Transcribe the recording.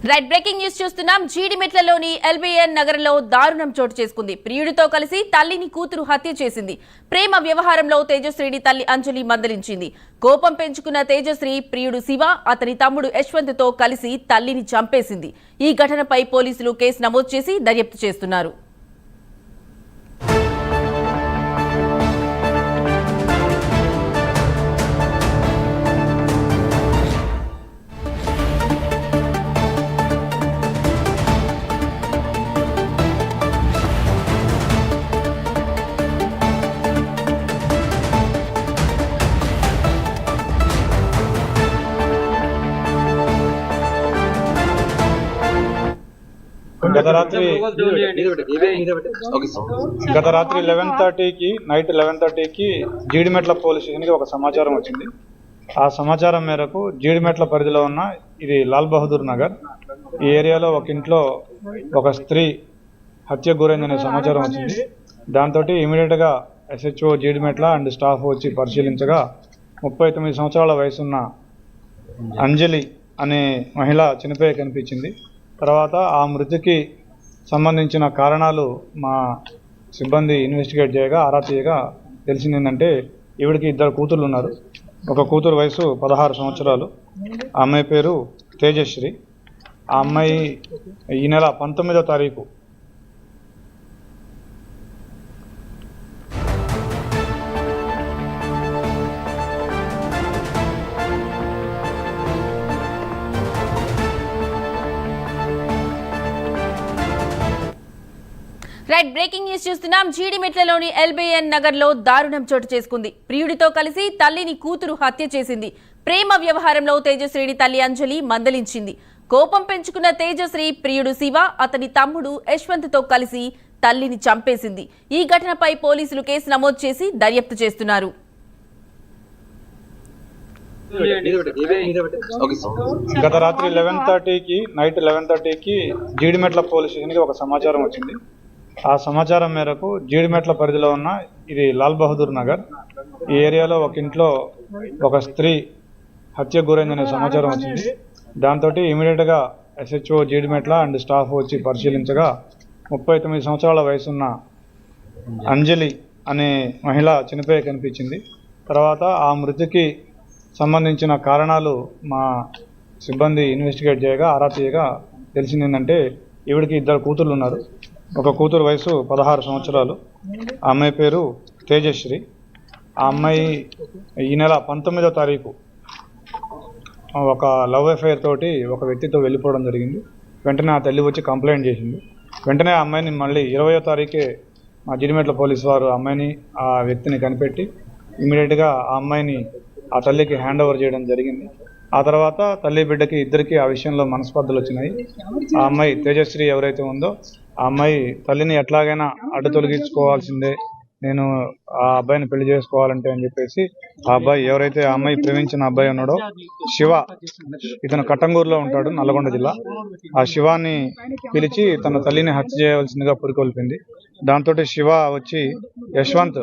Right breaking news చూస్తున్నాం. జీడిమెట్లలోని ఎల్బీఎన్ నగరంలో దారుణం చోటు చేసుకుంది. ప్రియుడితో కలిసి తల్లిని కూతురు హత్య చేసింది. ప్రేమ వ్యవహారంలో తేజశ్రీని తల్లి అంజలి మందలించింది. కోపం పెంచుకున్న తేజశ్రీ ప్రియుడు శివ అతని తమ్ముడు యశ్వంత్ తో కలిసి తల్లిని చంపేసింది. ఈ ఘటనపై పోలీసులు కేసు నమోదు చేసి దర్యాప్తు చేస్తున్నారు. గత రాత్రి 11:30కి నైట్ 11:30కి జీడిమెట్ల పోలీస్ స్టేషన్కి ఒక సమాచారం వచ్చింది. ఆ సమాచారం మేరకు జీడిమెట్ల పరిధిలో ఉన్న ఇది లాల్ బహదూర్ నగర్ ఈ ఏరియాలో ఒక ఇంట్లో ఒక స్త్రీ హత్య గురైందనే సమాచారం వచ్చింది. దాంతో ఇమీడియట్గా SHO జీడిమెట్ల అండ్ స్టాఫ్ వచ్చి పరిశీలించగా 39 సంవత్సరాల వయసున్న అంజలి అనే మహిళ చనిపోయి కనిపించింది. తర్వాత ఆ మృతికి సంబంధించిన కారణాలు మా సిబ్బంది ఇన్వెస్టిగేట్ చేయగా ఆరా తీయగా తెలిసింది ఏంటంటే ఈవిడికి 2 కూతుర్లు ఉన్నారు. ఒక కూతురు వయసు 16 సంవత్సరాలు. ఆ అమ్మాయి పేరు తేజశ్రీ. ఆ అమ్మాయి ఈ నెల 19వ తారీఖు రైట్ బ్రేకింగ్ న్యూస్ చూస్తున్నాం. జీడిమెట్లలోని ఎల్బీఎన్ నగర్లో దారుణం చోటు చేసుకుంది. ప్రియుడితో కలిసి తల్లిని కూతురు హత్య చేసింది. ప్రేమ వ్యవహారంలో తేజశ్రీని తల్లి అంజలి మందలించింది. కోపం పెంచుకున్న తేజశ్రీ ప్రియుడు శివ అతని తమ్ముడు యశ్వంత్ తో కలిసి తల్లిని చంపేసింది. ఈ ఘటనపై పోలీసులు కేసు నమోదు చేసి దర్యాప్తు చేస్తున్నారు. గత రాత్రి 11:30కి నైట్ 11:30కి జీడిమెట్ల పోలీస్ స్టేషన్కి ఒక సమాచారం వచ్చింది. ఆ సమాచారం మేరకు జీడిమెట్ల పరిధిలో ఉన్న ఇది లాల్ బహదూర్ నగర్ ఈ ఏరియాలో ఒక ఇంట్లో ఒక స్త్రీ హత్య గురైందనే సమాచారం వచ్చింది. దాంతో ఇమీడియట్గా SHO జీడిమెట్ల అండ్ స్టాఫ్ వచ్చి పరిశీలించగా 39 సంవత్సరాల వయసున్న అంజలి అనే మహిళ చనిపోయి కనిపించింది. తర్వాత ఆ మృతికి సంబంధించిన కారణాలు మా సిబ్బంది ఇన్వెస్టిగేట్ చేయగా ఆరా తీయగా తెలిసింది ఏంటంటే ఈవిడికి 2 కూతుర్లు ఉన్నారు. ఒక కూతురు వయసు 16 సంవత్సరాలు. ఆ అమ్మాయి పేరు తేజశ్రీ. ఆ అమ్మాయి ఈ నెల 19వ తారీఖు ఒక లవ్ అఫైర్ తోటి ఒక వ్యక్తితో వెళ్ళిపోవడం జరిగింది. వెంటనే ఆ తల్లి వచ్చి కంప్లైంట్ చేసింది. వెంటనే ఆ అమ్మాయిని మళ్ళీ 20వ తారీఖే మా జీడిమెట్ల పోలీసు వారు అమ్మాయిని ఆ వ్యక్తిని కనిపెట్టి ఇమీడియట్గా ఆ అమ్మాయిని ఆ తల్లికి హ్యాండ్ ఓవర్ చేయడం జరిగింది. ఆ తర్వాత తల్లి బిడ్డకి ఇద్దరికి ఆ విషయంలో మనస్పర్ధలు వచ్చినాయి. ఆ అమ్మాయి తేజశ్రీ ఎవరైతే ఉందో ఆ అమ్మాయి తల్లిని ఎట్లాగైనా అడ్డు తొలగించుకోవాల్సిందే, నేను ఆ అబ్బాయిని పెళ్లి చేసుకోవాలంటే అని చెప్పేసి ఆ అబ్బాయి ఎవరైతే ఆ అమ్మాయి ప్రేమించిన అబ్బాయి ఉన్నాడో శివ, ఇతను కట్టంగూరులో ఉంటాడు, నల్గొండ జిల్లా. ఆ శివాన్ని పిలిచి తన తల్లిని హత్య చేయవలసిందిగా పురికొల్పింది. దాంతో శివ వచ్చి యశ్వంత్